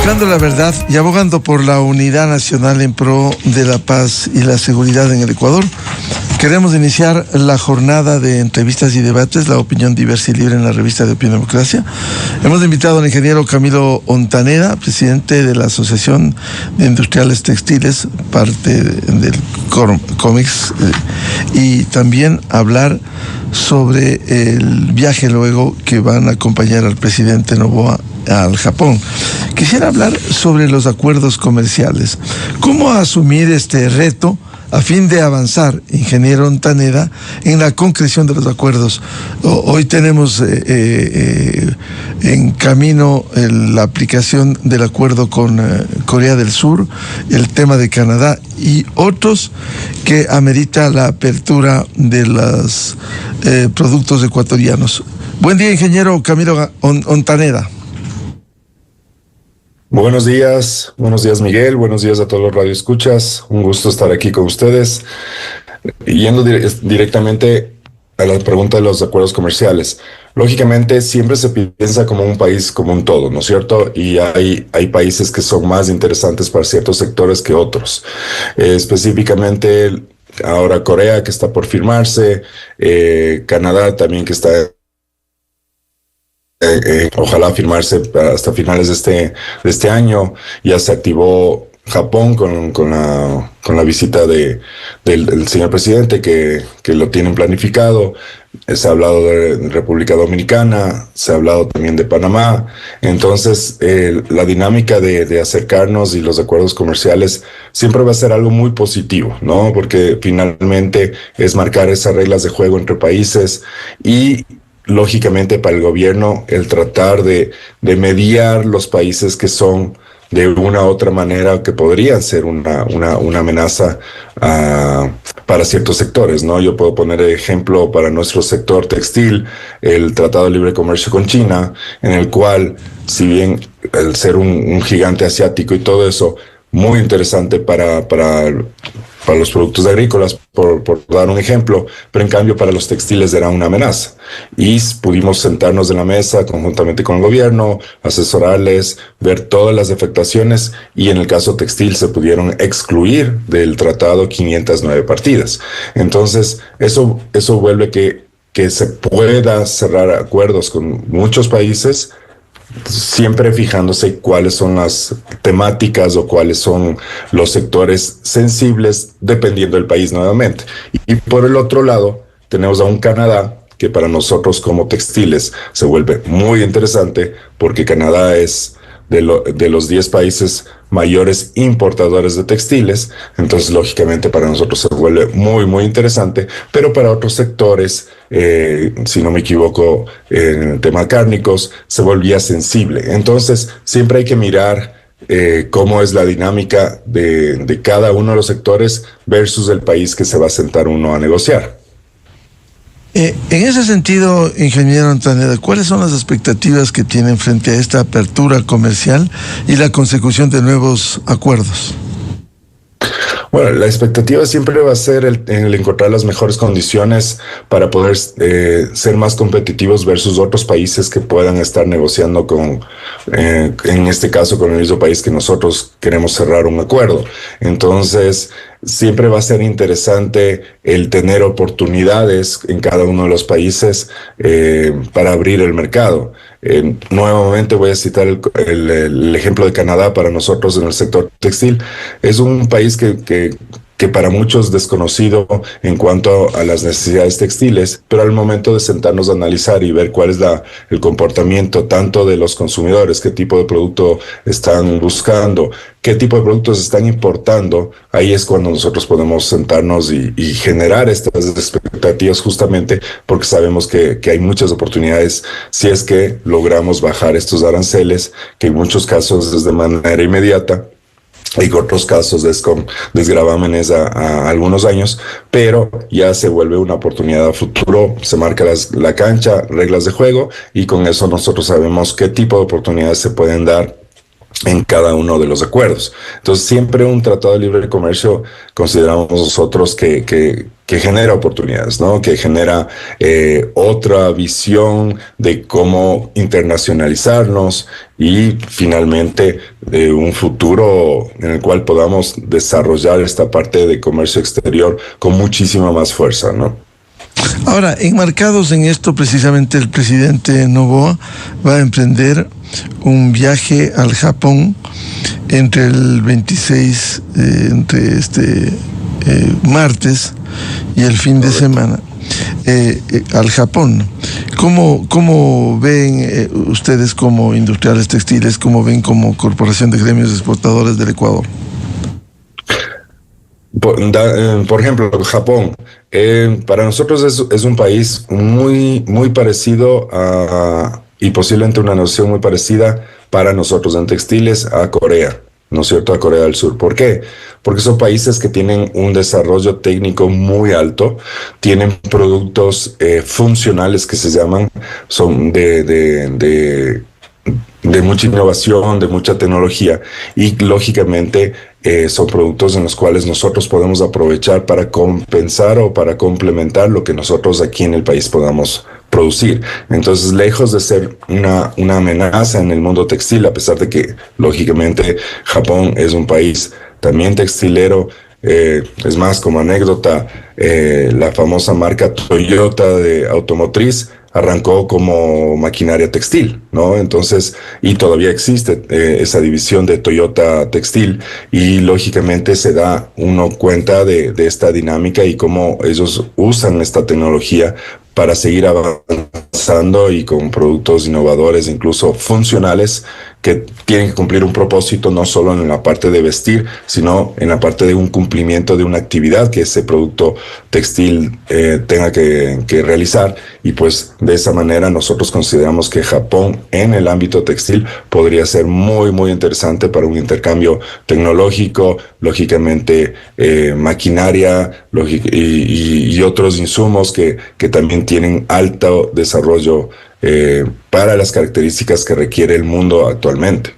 Buscando la verdad y abogando por la unidad nacional en pro de la paz y la seguridad en el Ecuador, queremos iniciar la jornada de entrevistas y debates, la opinión diversa y libre en la revista de Opinión Democracia. Hemos invitado al ingeniero Camilo Ontaneda, presidente de la Asociación de Industriales Textiles, parte del COMEX, y también hablar sobre el viaje luego que van a acompañar al presidente Noboa al Japón. Quisiera hablar sobre los acuerdos comerciales. ¿Cómo asumir este reto a fin de avanzar, ingeniero Ontaneda, en la concreción de los acuerdos? Hoy tenemos en camino la aplicación del acuerdo con Corea del Sur, el tema de Canadá y otros que amerita la apertura de los productos ecuatorianos. Buen día, ingeniero Camilo Ontaneda. Buenos días Miguel, buenos días a todos los radioescuchas, un gusto estar aquí con ustedes. Yendo directamente a la pregunta de los acuerdos comerciales, lógicamente siempre se piensa como un país como un todo, ¿no es cierto? Y hay países que son más interesantes para ciertos sectores que otros. Específicamente ahora Corea, que está por firmarse, Canadá también, que está ojalá firmarse hasta finales de este año. Ya se activó Japón con la visita del señor presidente que lo tienen planificado. Se ha hablado de República Dominicana, se ha hablado también de Panamá. Entonces, la dinámica de acercarnos y los acuerdos comerciales siempre va a ser algo muy positivo, ¿no? Porque finalmente es marcar esas reglas de juego entre países y lógicamente para el gobierno el tratar de mediar los países que son de una u otra manera que podrían ser una amenaza para ciertos sectores, ¿no? Yo puedo poner ejemplo para nuestro sector textil, el Tratado de Libre Comercio con China, en el cual, si bien el ser un gigante asiático y todo eso, muy interesante para los productos agrícolas, por dar un ejemplo, pero en cambio para los textiles era una amenaza. Y pudimos sentarnos en la mesa conjuntamente con el gobierno, asesorarles, ver todas las afectaciones, y en el caso textil se pudieron excluir del tratado 509 partidas. Entonces, eso vuelve que se pueda cerrar acuerdos con muchos países, siempre fijándose cuáles son las temáticas o cuáles son los sectores sensibles dependiendo del país nuevamente. Y por el otro lado tenemos a un Canadá que para nosotros como textiles se vuelve muy interesante, porque Canadá es de los 10 países mayores importadores de textiles. Entonces lógicamente para nosotros se vuelve muy muy interesante, pero para otros sectores, si no me equivoco, en el tema cárnicos se volvía sensible. Entonces siempre hay que mirar cómo es la dinámica de cada uno de los sectores versus el país que se va a sentar uno a negociar. En ese sentido, ingeniero Ontaneda, ¿cuáles son las expectativas que tienen frente a esta apertura comercial y la consecución de nuevos acuerdos? Bueno, la expectativa siempre va a ser el encontrar las mejores condiciones para poder ser más competitivos versus otros países que puedan estar negociando en este caso, con el mismo país que nosotros queremos cerrar un acuerdo. Entonces, siempre va a ser interesante el tener oportunidades en cada uno de los países para abrir el mercado. Nuevamente voy a citar el ejemplo de Canadá. Para nosotros en el sector textil es un país que para muchos desconocido en cuanto a las necesidades textiles, pero al momento de sentarnos a analizar y ver cuál es el comportamiento tanto de los consumidores, qué tipo de producto están buscando, qué tipo de productos están importando, ahí es cuando nosotros podemos sentarnos y generar estas expectativas, justamente porque sabemos que hay muchas oportunidades si es que logramos bajar estos aranceles, que en muchos casos es de manera inmediata. Hay otros casos con desgravámenes a algunos años, pero ya se vuelve una oportunidad a futuro, se marca la cancha, reglas de juego, y con eso nosotros sabemos qué tipo de oportunidades se pueden dar en cada uno de los acuerdos. Entonces, siempre un tratado de libre comercio consideramos nosotros que que genera oportunidades, ¿no? Que genera otra visión de cómo internacionalizarnos y finalmente un futuro en el cual podamos desarrollar esta parte de comercio exterior con muchísima más fuerza, ¿no? Ahora, enmarcados en esto, precisamente el presidente Noboa va a emprender un viaje al Japón entre el 26, entre martes y el fin de semana, al Japón. ¿Cómo ven ustedes como industriales textiles, cómo ven como Corporación de Gremios Exportadores del Ecuador? Por ejemplo, Japón, para nosotros es un país muy parecido y posiblemente una nación muy parecida para nosotros en textiles a Corea, ¿no es cierto? A Corea del Sur. ¿Por qué? Porque son países que tienen un desarrollo técnico muy alto, tienen productos funcionales que se llaman, son de mucha innovación, de mucha tecnología y lógicamente son productos en los cuales nosotros podemos aprovechar para compensar o para complementar lo que nosotros aquí en el país podamos producir. Entonces, lejos de ser una amenaza en el mundo textil, a pesar de que lógicamente Japón es un país también textilero, es más, como anécdota, la famosa marca Toyota de automotriz arrancó como maquinaria textil, ¿no? Entonces, y todavía existe esa división de Toyota Textil y lógicamente se da uno cuenta de esta dinámica y cómo ellos usan esta tecnología para seguir avanzando y con productos innovadores, incluso funcionales, que tienen que cumplir un propósito no solo en la parte de vestir, sino en la parte de un cumplimiento de una actividad que ese producto textil tenga que realizar. Y pues de esa manera nosotros consideramos que Japón en el ámbito textil podría ser muy interesante para un intercambio tecnológico, lógicamente maquinaria y otros insumos que también tienen alto desarrollo para las características que requiere el mundo actualmente.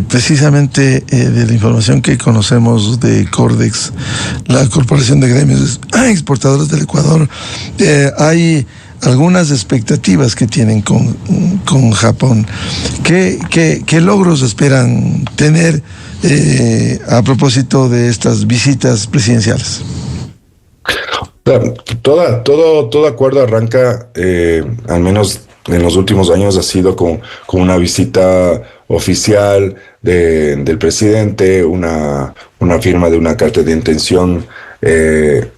Precisamente de la información que conocemos de Cordex, la Corporación de Gremios Exportadores del Ecuador, hay algunas expectativas que tienen con Japón. ¿Qué logros esperan tener a propósito de estas visitas presidenciales? Todo acuerdo arranca, al menos en los últimos años, ha sido con una visita oficial del presidente, una firma de una carta de intención,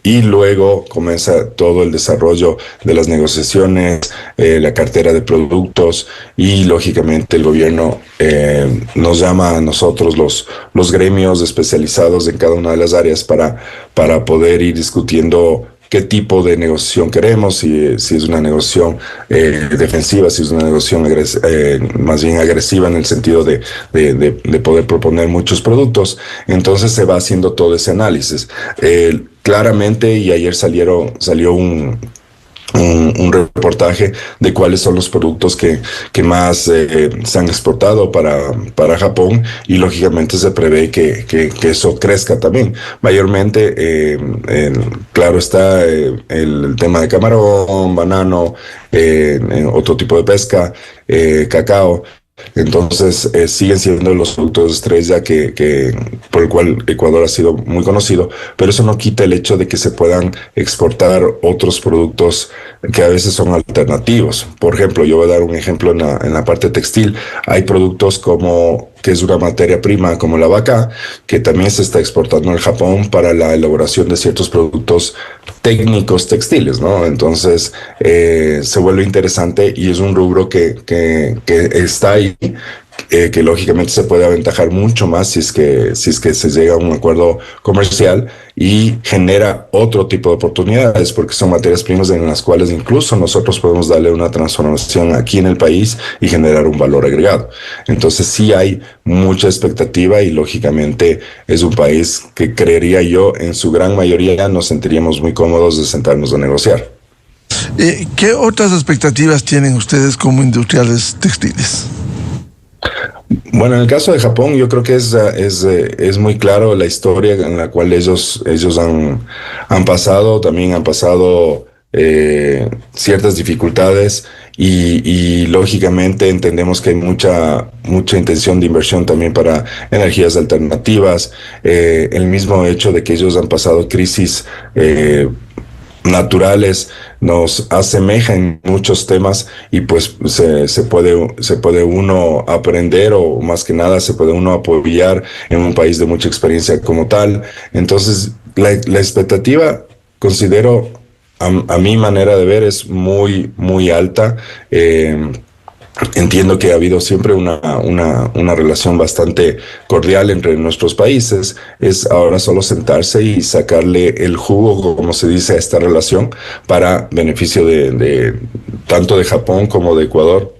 y luego comienza todo el desarrollo de las negociaciones, la cartera de productos y lógicamente el gobierno nos llama a nosotros los gremios especializados en cada una de las áreas para poder ir discutiendo qué tipo de negociación queremos, si es una negociación defensiva, si es una negociación más bien agresiva en el sentido de poder proponer muchos productos. Entonces se va haciendo todo ese análisis. Claramente, y ayer salió un reportaje de cuáles son los productos que más se han exportado para Japón y lógicamente se prevé que eso crezca también. Mayormente, claro está el tema de camarón, banano, otro tipo de pesca, cacao. Entonces siguen siendo los productos estrella por el cual Ecuador ha sido muy conocido, pero eso no quita el hecho de que se puedan exportar otros productos que a veces son alternativos. Por ejemplo, yo voy a dar un ejemplo en la parte textil. Hay productos que es una materia prima como la vaca, que también se está exportando al Japón para la elaboración de ciertos productos técnicos textiles, ¿no? Entonces se vuelve interesante y es un rubro que está ahí, que lógicamente se puede aventajar mucho más si es que se llega a un acuerdo comercial y genera otro tipo de oportunidades, porque son materias primas en las cuales incluso nosotros podemos darle una transformación aquí en el país y generar un valor agregado. Entonces sí hay mucha expectativa y lógicamente es un país que creería yo en su gran mayoría nos sentiríamos muy cómodos de sentarnos a negociar. ¿Qué otras expectativas tienen ustedes como industriales textiles? Bueno, en el caso de Japón, yo creo que es muy claro la historia en la cual ellos han pasado, también han pasado ciertas dificultades y lógicamente entendemos que hay mucha intención de inversión también para energías alternativas. El mismo hecho de que ellos han pasado crisis naturales nos asemeja en muchos temas y pues se puede uno aprender o más que nada se puede uno apoyar en un país de mucha experiencia como tal. Entonces, la expectativa, considero, a mi manera de ver, es muy alta. Entiendo que ha habido siempre una relación bastante cordial entre nuestros países. Es ahora solo sentarse y sacarle el jugo, como se dice, a esta relación para beneficio de tanto de Japón como de Ecuador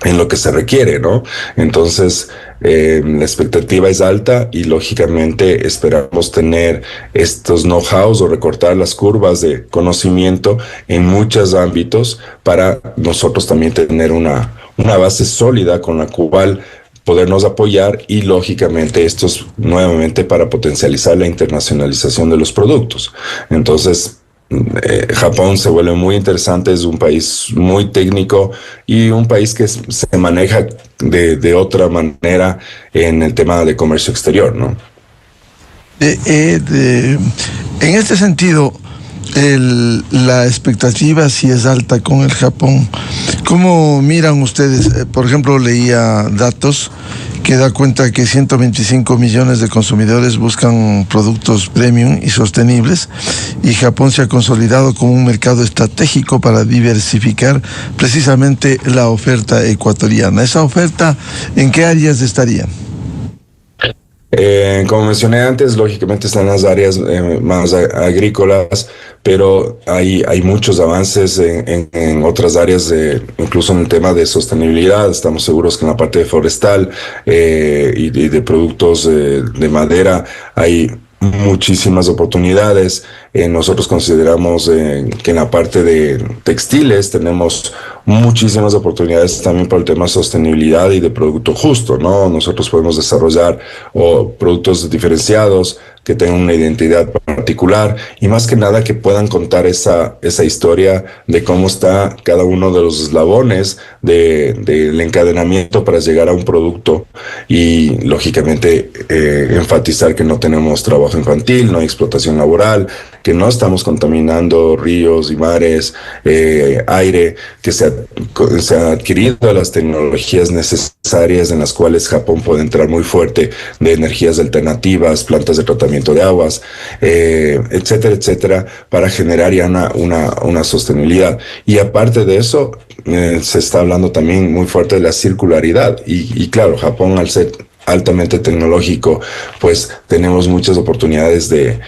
en lo que se requiere, ¿no? Entonces, la expectativa es alta y lógicamente esperamos tener estos know-hows o recortar las curvas de conocimiento en muchos ámbitos para nosotros también tener una base sólida con la cual podernos apoyar y lógicamente esto es nuevamente para potencializar la internacionalización de los productos. Entonces, Japón se vuelve muy interesante, es un país muy técnico y un país que se maneja de otra manera en el tema de comercio exterior, ¿no? En este sentido, la expectativa sí es alta con el Japón. ¿Cómo miran ustedes? Por ejemplo, leía datos que da cuenta que 125 millones de consumidores buscan productos premium y sostenibles, y Japón se ha consolidado como un mercado estratégico para diversificar precisamente la oferta ecuatoriana. ¿Esa oferta en qué áreas estaría? Como mencioné antes, lógicamente están las áreas más agrícolas, pero hay muchos avances en otras áreas, incluso en el tema de sostenibilidad. Estamos seguros que en la parte forestal y de productos de madera hay muchísimas oportunidades. Nosotros consideramos que en la parte de textiles tenemos muchísimas oportunidades también para el tema de sostenibilidad y de producto justo, ¿no? Nosotros podemos desarrollar productos diferenciados que tengan una identidad particular y más que nada que puedan contar esa historia de cómo está cada uno de los eslabones del encadenamiento para llegar a un producto y lógicamente enfatizar que no tenemos trabajo infantil, no hay explotación laboral, que no estamos contaminando ríos y mares, aire, que se ha adquirido las tecnologías necesarias en las cuales Japón puede entrar muy fuerte de energías alternativas, plantas de tratamiento de aguas, etcétera, etcétera, para generar ya una sostenibilidad. Y aparte de eso, se está hablando también muy fuerte de la circularidad. Y claro, Japón, al ser altamente tecnológico, pues tenemos muchas oportunidades de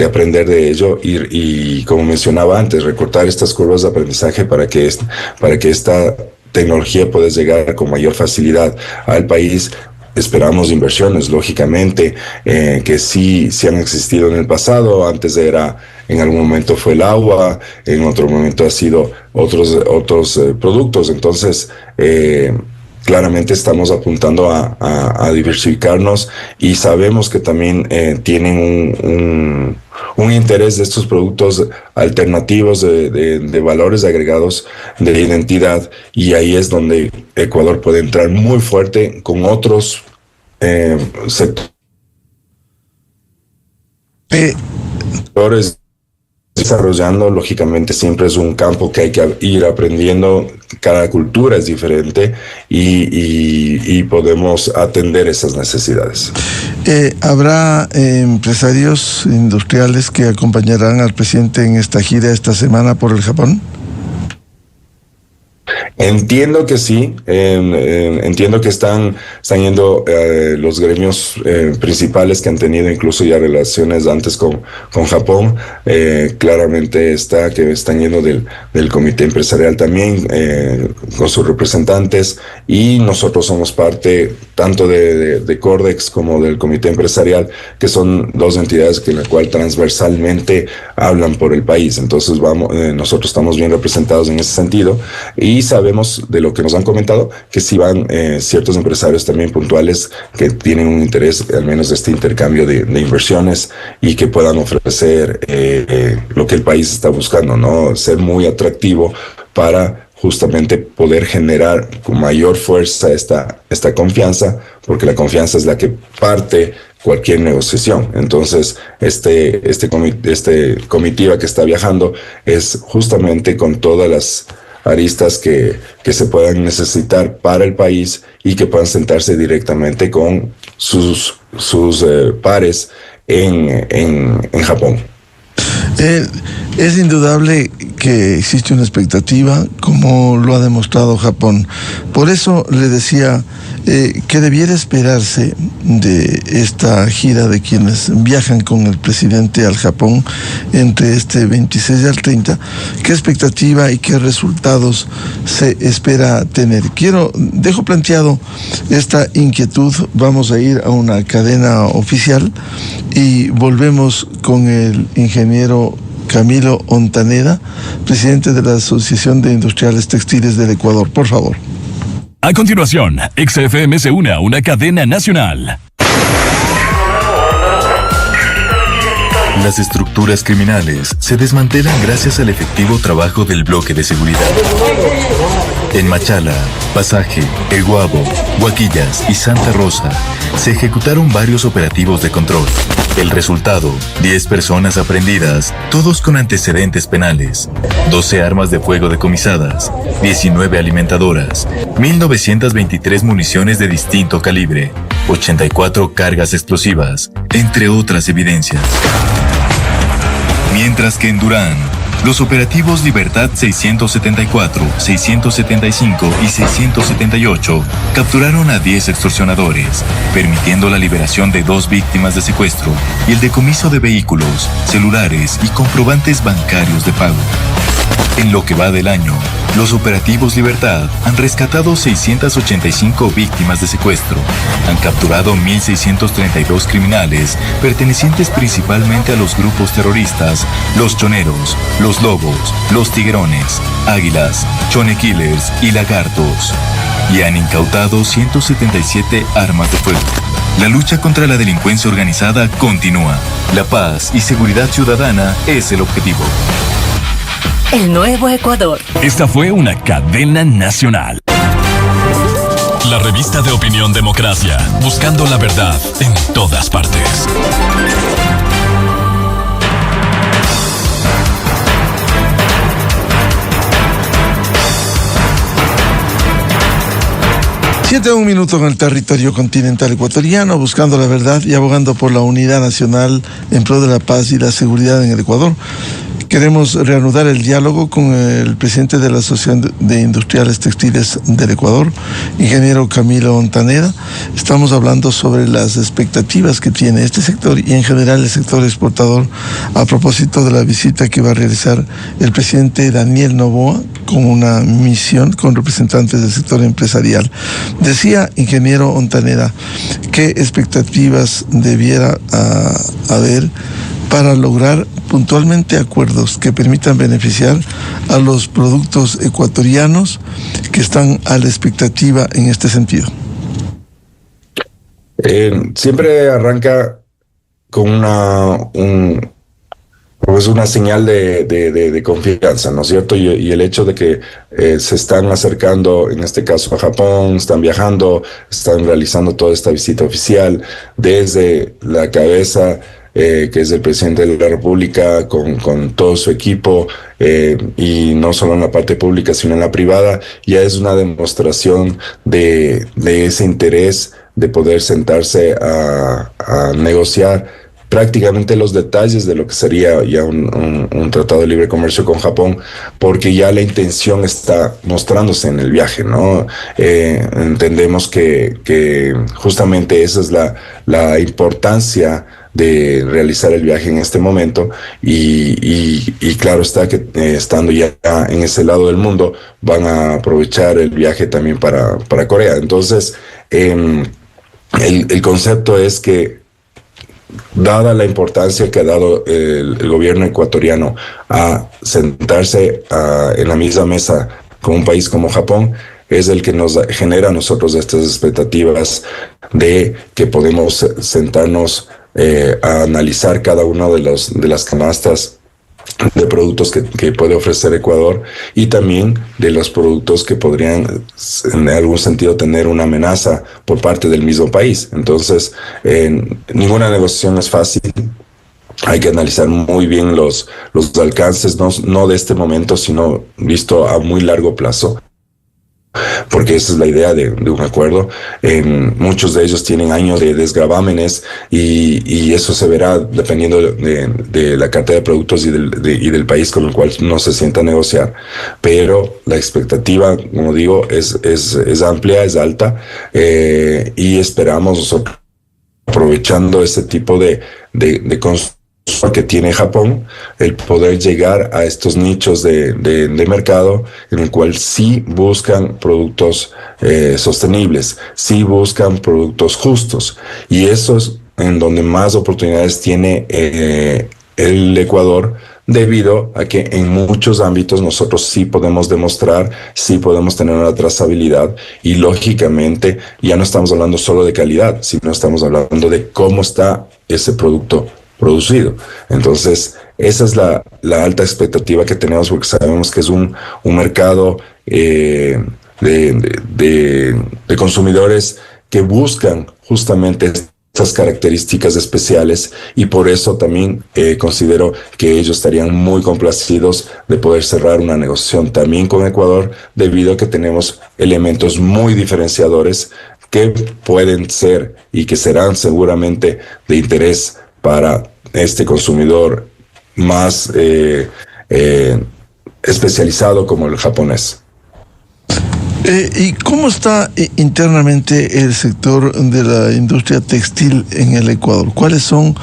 aprender de ello y como mencionaba antes, recortar estas curvas de aprendizaje para que esta tecnología pueda llegar con mayor facilidad al país. Esperamos inversiones, lógicamente, que sí han existido en el pasado. Antes en algún momento fue el agua, en otro momento ha sido otros productos. Entonces, claramente estamos apuntando a diversificarnos y sabemos que también tienen un interés de estos productos alternativos de valores agregados de identidad, y ahí es donde Ecuador puede entrar muy fuerte con otros sectores desarrollando. Lógicamente siempre es un campo que hay que ir aprendiendo, cada cultura es diferente y podemos atender esas necesidades. ¿Habrá empresarios industriales que acompañarán al presidente en esta gira esta semana por el Japón? Entiendo que sí, entiendo que están yendo los gremios principales que han tenido incluso ya relaciones antes con Japón. Claramente que están yendo del comité empresarial también con sus representantes, y nosotros somos parte tanto de Cordex como del comité empresarial, que son dos entidades que en la cual transversalmente hablan por el país. Entonces nosotros estamos bien representados en ese sentido y sabemos sabemos de lo que nos han comentado que sí van ciertos empresarios también puntuales que tienen un interés, al menos de este intercambio de inversiones y que puedan ofrecer lo que el país está buscando, ¿no? Ser muy atractivo para justamente poder generar con mayor fuerza esta confianza, porque la confianza es la que parte cualquier negociación. Entonces, este comitiva que está viajando es justamente con todas las aristas que se puedan necesitar para el país y que puedan sentarse directamente con sus pares en Japón. Es indudable que existe una expectativa, como lo ha demostrado Japón. Por eso le decía que debiera esperarse de esta gira de quienes viajan con el presidente al Japón entre este 26 y el 30, qué expectativa y qué resultados se espera tener. Dejo planteado esta inquietud. Vamos a ir a una cadena oficial y volvemos con el ingeniero Camilo Ontaneda, presidente de la Asociación de Industriales Textiles del Ecuador. Por favor. A continuación, XFM se une a una cadena nacional. Las estructuras criminales se desmantelan gracias al efectivo trabajo del bloque de seguridad. En Machala, Pasaje, El Guabo, Huaquillas y Santa Rosa se ejecutaron varios operativos de control. El resultado, 10 personas aprehendidas, todos con antecedentes penales, 12 armas de fuego decomisadas, 19 alimentadoras, 1.923 municiones de distinto calibre, 84 cargas explosivas, entre otras evidencias. Mientras que en Durán, los operativos Libertad 674, 675 y 678 capturaron a 10 extorsionadores, permitiendo la liberación de 2 víctimas de secuestro y el decomiso de vehículos, celulares y comprobantes bancarios de pago. En lo que va del año, los operativos Libertad han rescatado 685 víctimas de secuestro, han capturado 1.632 criminales pertenecientes principalmente a los grupos terroristas, los Choneros, los Lobos, los Tiguerones, Águilas, Chone Killers y Lagartos, y han incautado 177 armas de fuego. La lucha contra la delincuencia organizada continúa. La paz y seguridad ciudadana es el objetivo. El nuevo Ecuador. Esta fue una cadena nacional. La revista de opinión Democracia, buscando la verdad en todas partes. Un minuto en el territorio continental ecuatoriano, buscando la verdad y abogando por la unidad nacional en pro de la paz y la seguridad en el Ecuador. Queremos reanudar el diálogo con el presidente de la Asociación de Industriales Textiles del Ecuador, ingeniero Camilo Ontaneda. Estamos hablando sobre las expectativas que tiene este sector y en general el sector exportador a propósito de la visita que va a realizar el presidente Daniel Noboa con una misión con representantes del sector empresarial. Decía, ingeniero Ontaneda, ¿qué expectativas debiera haber para lograr puntualmente acuerdos que permitan beneficiar a los productos ecuatorianos que están a la expectativa en este sentido? Siempre arranca con una señal de confianza, ¿no es cierto? Y el hecho de que se están acercando, en este caso a Japón, están viajando, están realizando toda esta visita oficial desde la cabeza, que es el presidente de la República, con todo su equipo, y no solo en la parte pública, sino en la privada, ya es una demostración de ese interés de poder sentarse a negociar prácticamente los detalles de lo que sería ya un tratado de libre comercio con Japón, porque ya la intención está mostrándose en el viaje, ¿no? Entendemos que justamente esa es la importancia de realizar el viaje en este momento y claro está que estando ya en ese lado del mundo van a aprovechar el viaje también para Corea. Entonces el concepto es que, dada la importancia que ha dado el gobierno ecuatoriano a sentarse en la misma mesa con un país como Japón, es el que nos genera a nosotros estas expectativas de que podemos sentarnos a analizar cada una de las canastas de productos que puede ofrecer Ecuador y también de los productos que podrían en algún sentido tener una amenaza por parte del mismo país. Entonces, ninguna negociación es fácil. Hay que analizar muy bien los alcances, no de este momento, sino visto a muy largo plazo, porque esa es la idea de un acuerdo. Muchos de ellos tienen años de desgravámenes y eso se verá dependiendo de la cartera de productos y del país con el cual no se sienta a negociar. Pero la expectativa, como digo, es amplia, es alta, y esperamos nosotros, aprovechando ese tipo de que tiene Japón, el poder llegar a estos nichos de mercado en el cual sí buscan productos sostenibles, sí buscan productos justos, y eso es en donde más oportunidades tiene el Ecuador, debido a que en muchos ámbitos nosotros sí podemos demostrar, sí podemos tener una trazabilidad, y lógicamente ya no estamos hablando solo de calidad, sino estamos hablando de cómo está ese producto producido. Entonces, esa es la alta expectativa que tenemos, porque sabemos que es un mercado de consumidores que buscan justamente estas características especiales, y por eso también considero que ellos estarían muy complacidos de poder cerrar una negociación también con Ecuador, debido a que tenemos elementos muy diferenciadores que pueden ser y que serán seguramente de interés para este consumidor más especializado como el japonés. ¿Y cómo está internamente el sector de la industria textil en el Ecuador? ¿Cuáles son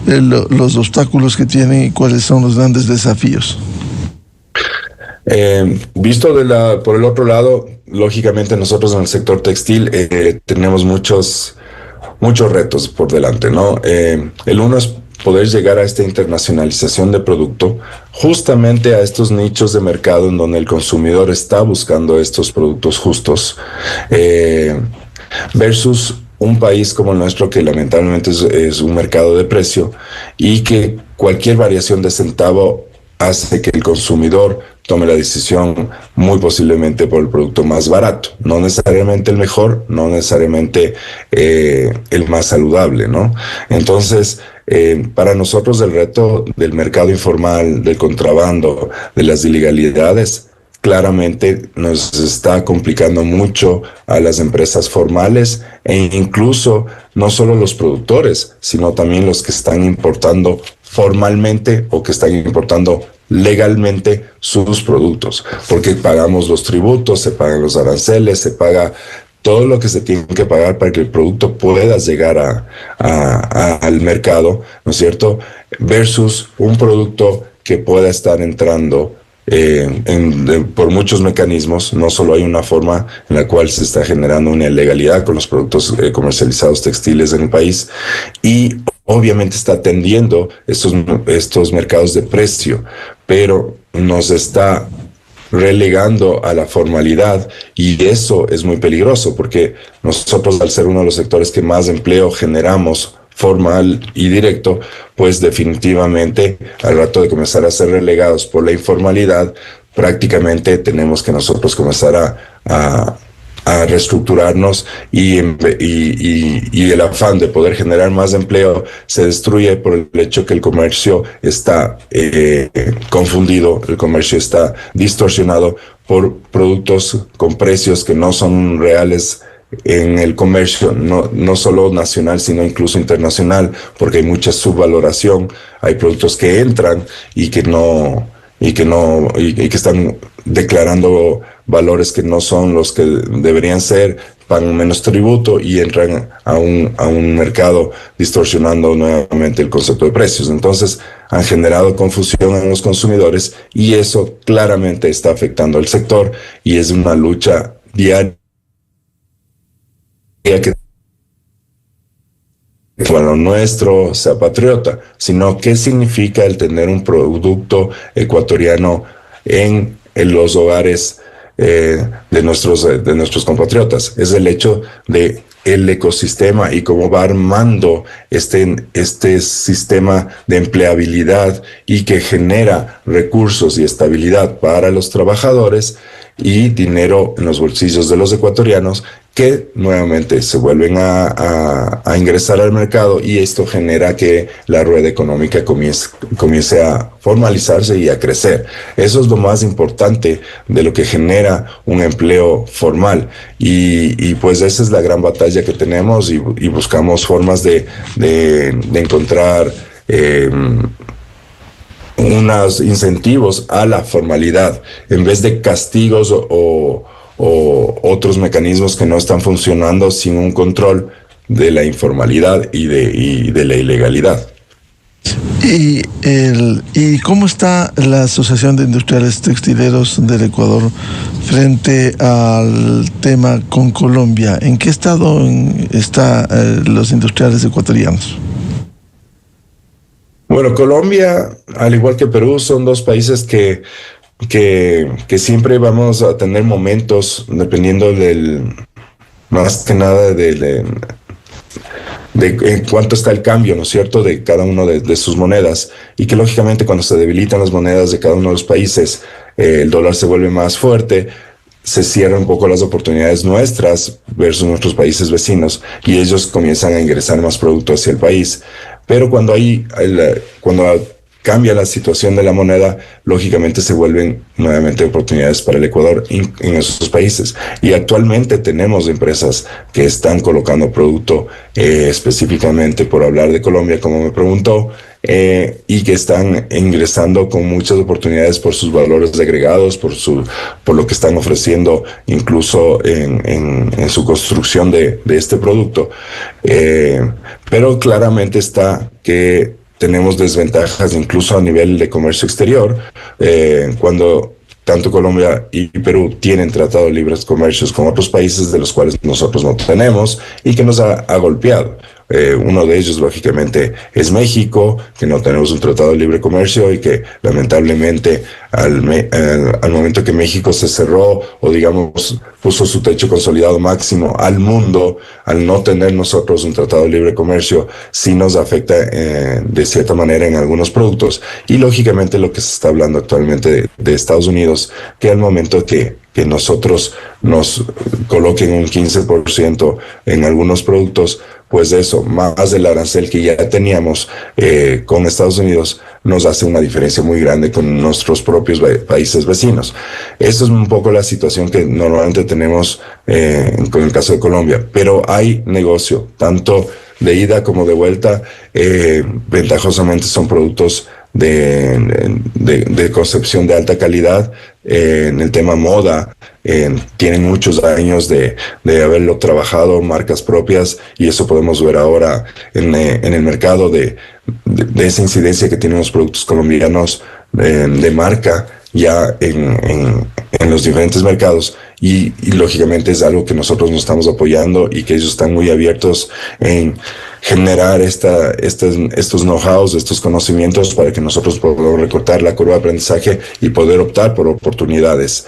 los obstáculos que tienen y cuáles son los grandes desafíos? Visto por el otro lado, lógicamente nosotros en el sector textil tenemos muchos retos por delante, ¿no? El uno es poder llegar a esta internacionalización de producto, justamente a estos nichos de mercado en donde el consumidor está buscando estos productos justos, versus un país como el nuestro, que lamentablemente es un mercado de precio, y que cualquier variación de centavo hace que el consumidor tome la decisión muy posiblemente por el producto más barato, no necesariamente el mejor, no necesariamente el más saludable, ¿no? Entonces, para nosotros el reto del mercado informal, del contrabando, de las ilegalidades, claramente nos está complicando mucho a las empresas formales, e incluso no solo los productores, sino también los que están importando formalmente o que están importando legalmente sus productos, porque pagamos los tributos, se pagan los aranceles, se paga todo lo que se tiene que pagar para que el producto pueda llegar al mercado, ¿no es cierto? Versus un producto que pueda estar entrando por muchos mecanismos. No solo hay una forma en la cual se está generando una ilegalidad con los productos comercializados textiles en el país, y obviamente está atendiendo estos mercados de precio, pero nos está relegando a la formalidad, y eso es muy peligroso, porque nosotros, al ser uno de los sectores que más empleo generamos formal y directo, pues definitivamente al rato de comenzar a ser relegados por la informalidad, prácticamente tenemos que nosotros comenzar a reestructurarnos, y el afán de poder generar más empleo se destruye por el hecho que el comercio está confundido, el comercio está distorsionado por productos con precios que no son reales en el comercio, no solo nacional, sino incluso internacional, porque hay mucha subvaloración. Hay productos que entran y que están declarando valores que no son los que deberían ser, pagan menos tributo y entran a un mercado distorsionando nuevamente el concepto de precios. Entonces han generado confusión en los consumidores, y eso claramente está afectando al sector, y es una lucha diaria que lo nuestro sea patriota, sino qué significa el tener un producto ecuatoriano en los hogares de nuestros compatriotas. Es el hecho de el ecosistema y cómo va armando este sistema de empleabilidad y que genera recursos y estabilidad para los trabajadores y dinero en los bolsillos de los ecuatorianos, que nuevamente se vuelven a ingresar al mercado, y esto genera que la rueda económica comience a formalizarse y a crecer. Eso es lo más importante de lo que genera un empleo formal, y pues esa es la gran batalla que tenemos, y buscamos formas de encontrar unos incentivos a la formalidad en vez de castigos o otros mecanismos que no están funcionando sin un control de la informalidad y de la ilegalidad. ¿Y cómo está la Asociación de Industriales Textileros del Ecuador frente al tema con Colombia? ¿En qué estado están los industriales ecuatorianos? Bueno, Colombia, al igual que Perú, son dos países que siempre vamos a tener momentos, dependiendo más que nada de en cuánto está el cambio, ¿no es cierto?, de cada uno de sus monedas, y que lógicamente cuando se debilitan las monedas de cada uno de los países, el dólar se vuelve más fuerte, se cierran un poco las oportunidades nuestras versus nuestros países vecinos, y ellos comienzan a ingresar más producto hacia el país. Pero cuando cambia la situación de la moneda, lógicamente se vuelven nuevamente oportunidades para el Ecuador en esos países. Y actualmente tenemos empresas que están colocando producto específicamente, por hablar de Colombia, como me preguntó, y que están ingresando con muchas oportunidades por sus valores agregados, por lo que están ofreciendo incluso en su construcción de este producto. Pero claramente está que tenemos desventajas incluso a nivel de comercio exterior, cuando tanto Colombia y Perú tienen tratados de libres comercios con otros países de los cuales nosotros no tenemos, y que nos ha golpeado. Uno de ellos, lógicamente, es México, que no tenemos un tratado de libre comercio, y que lamentablemente al momento que México se cerró, o digamos puso su techo consolidado máximo al mundo, al no tener nosotros un tratado de libre comercio, sí nos afecta de cierta manera en algunos productos. Y lógicamente lo que se está hablando actualmente de Estados Unidos, que al momento que nosotros nos coloquen un 15% en algunos productos, pues eso, más del arancel que ya teníamos con Estados Unidos, nos hace una diferencia muy grande con nuestros propios países vecinos. Esa es un poco la situación que normalmente tenemos con el caso de Colombia, pero hay negocio, tanto de ida como de vuelta. Ventajosamente son productos de concepción de alta calidad. En el tema moda, tienen muchos años de haberlo trabajado, marcas propias, y eso podemos ver ahora en el mercado de esa incidencia que tienen los productos colombianos de marca ya en los diferentes mercados, y lógicamente es algo que nosotros nos estamos apoyando, y que ellos están muy abiertos en generar estos know-hows, estos conocimientos, para que nosotros podamos recortar la curva de aprendizaje y poder optar por oportunidades,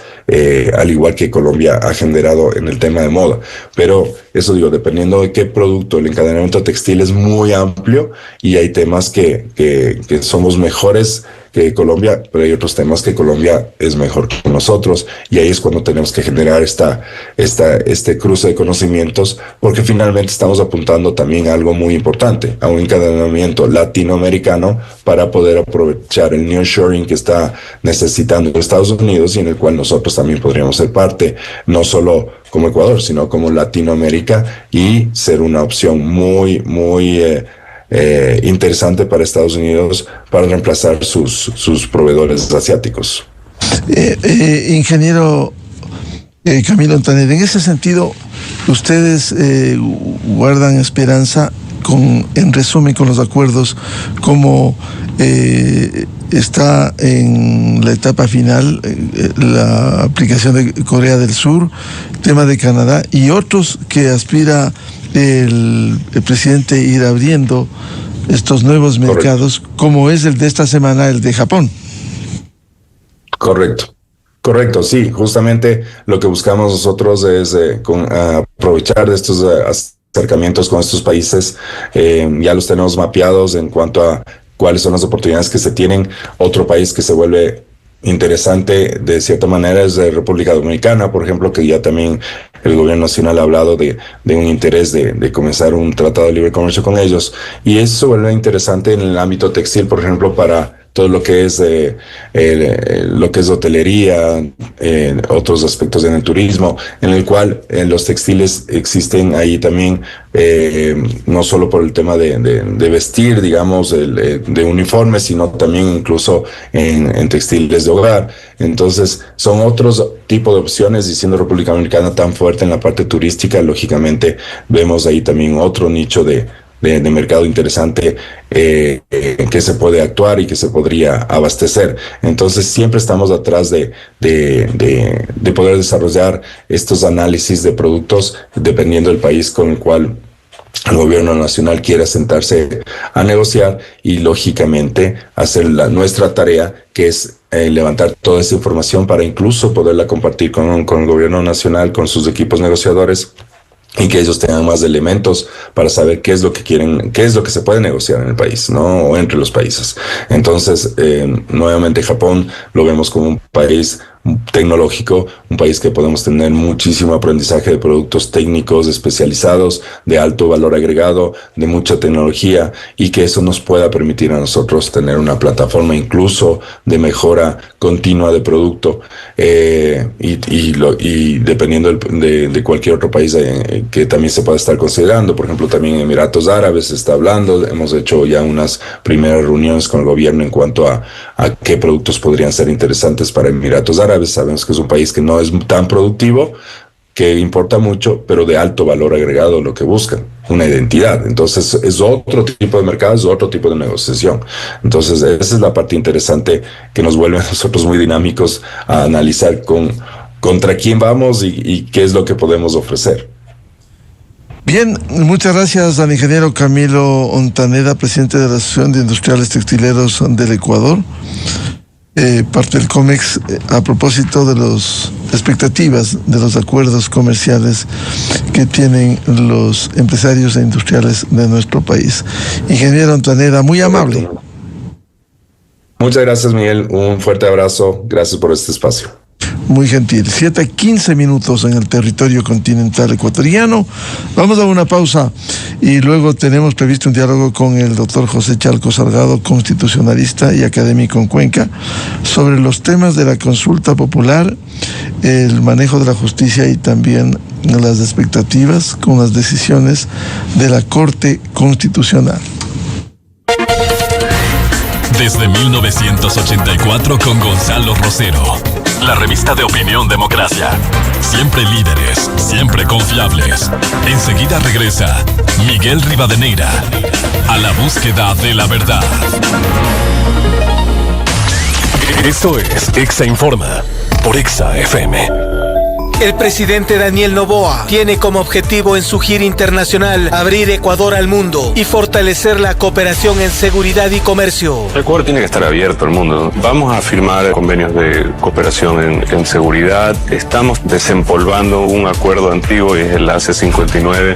al igual que Colombia ha generado en el tema de moda. Pero eso digo, dependiendo de qué producto, el encadenamiento textil es muy amplio, y hay temas que somos mejores que Colombia, pero hay otros temas que Colombia es mejor que nosotros, y ahí es cuando tenemos que generar este cruce de conocimientos, porque finalmente estamos apuntando también a algo muy importante, a un encadenamiento latinoamericano, para poder aprovechar el nearshoring que está necesitando Estados Unidos, y en el cual nosotros también podríamos ser parte, no solo como Ecuador, sino como Latinoamérica, y ser una opción muy interesante para Estados Unidos para reemplazar sus proveedores asiáticos. Ingeniero Camilo Montaner, en ese sentido, ustedes guardan esperanza en resumen, con los acuerdos, como está en la etapa final la aplicación de Corea del Sur, tema de Canadá y otros que aspira el presidente ir abriendo estos nuevos mercados, como es el de esta semana, el de Japón. Correcto. Correcto, sí, justamente lo que buscamos nosotros es aprovechar de estos acercamientos con estos países. Ya los tenemos mapeados en cuanto a cuáles son las oportunidades que se tienen. Otro país que se vuelve interesante de cierta manera es de República Dominicana, por ejemplo, que ya también el gobierno nacional ha hablado de un interés de comenzar un tratado de libre comercio con ellos, y eso se vuelve interesante en el ámbito textil, por ejemplo, para todo lo que es hotelería, otros aspectos en el turismo, en el cual los textiles existen ahí también, no solo por el tema de vestir, digamos, de uniformes, sino también incluso en textiles de hogar. Entonces, son otros tipos de opciones, y siendo República Dominicana tan fuerte en la parte turística, lógicamente vemos ahí también otro nicho de mercado interesante que se puede actuar y que se podría abastecer. Entonces siempre estamos atrás de poder desarrollar estos análisis de productos dependiendo del país con el cual el gobierno nacional quiera sentarse a negociar, y lógicamente hacer nuestra tarea, que es levantar toda esa información para incluso poderla compartir con el gobierno nacional, con sus equipos negociadores, y que ellos tengan más elementos para saber qué es lo que quieren, qué es lo que se puede negociar en el país, ¿no? O entre los países. Entonces, nuevamente Japón lo vemos como un país tecnológico, un país que podemos tener muchísimo aprendizaje de productos técnicos especializados, de alto valor agregado, de mucha tecnología, y que eso nos pueda permitir a nosotros tener una plataforma incluso de mejora continua de producto, y dependiendo de cualquier otro país que también se pueda estar considerando. Por ejemplo, también Emiratos Árabes se está hablando, hemos hecho ya unas primeras reuniones con el gobierno en cuanto a qué productos podrían ser interesantes para Emiratos Árabes. Sabemos que es un país que no es tan productivo, que importa mucho, pero de alto valor agregado lo que buscan, una identidad. Entonces es otro tipo de mercado, es otro tipo de negociación. Entonces esa es la parte interesante que nos vuelve a nosotros muy dinámicos a analizar contra quién vamos y qué es lo que podemos ofrecer. Bien, muchas gracias al ingeniero Camilo Ontaneda, presidente de la Asociación de Industriales Textileros del Ecuador, parte del COMEX, a propósito de las expectativas de los acuerdos comerciales que tienen los empresarios e industriales de nuestro país. Ingeniero Ontaneda, muy amable. Muchas gracias, Miguel. Un fuerte abrazo. Gracias por este espacio. Muy gentil. 7:15 en el territorio continental ecuatoriano. Vamos a una pausa y luego tenemos previsto un diálogo con el doctor José Chalco Salgado, constitucionalista y académico en Cuenca, sobre los temas de la consulta popular, el manejo de la justicia y también las expectativas con las decisiones de la Corte Constitucional. Desde 1984 con Gonzalo Rosero. La revista de opinión Democracia. Siempre líderes, siempre confiables. Enseguida regresa Miguel Rivadeneira a la búsqueda de la verdad. Esto es Exa Informa por Exa FM. El presidente Daniel Noboa tiene como objetivo en su gira internacional abrir Ecuador al mundo y fortalecer la cooperación en seguridad y comercio. Ecuador tiene que estar abierto al mundo. Vamos a firmar convenios de cooperación en seguridad. Estamos desempolvando un acuerdo antiguo, y es el AC-59.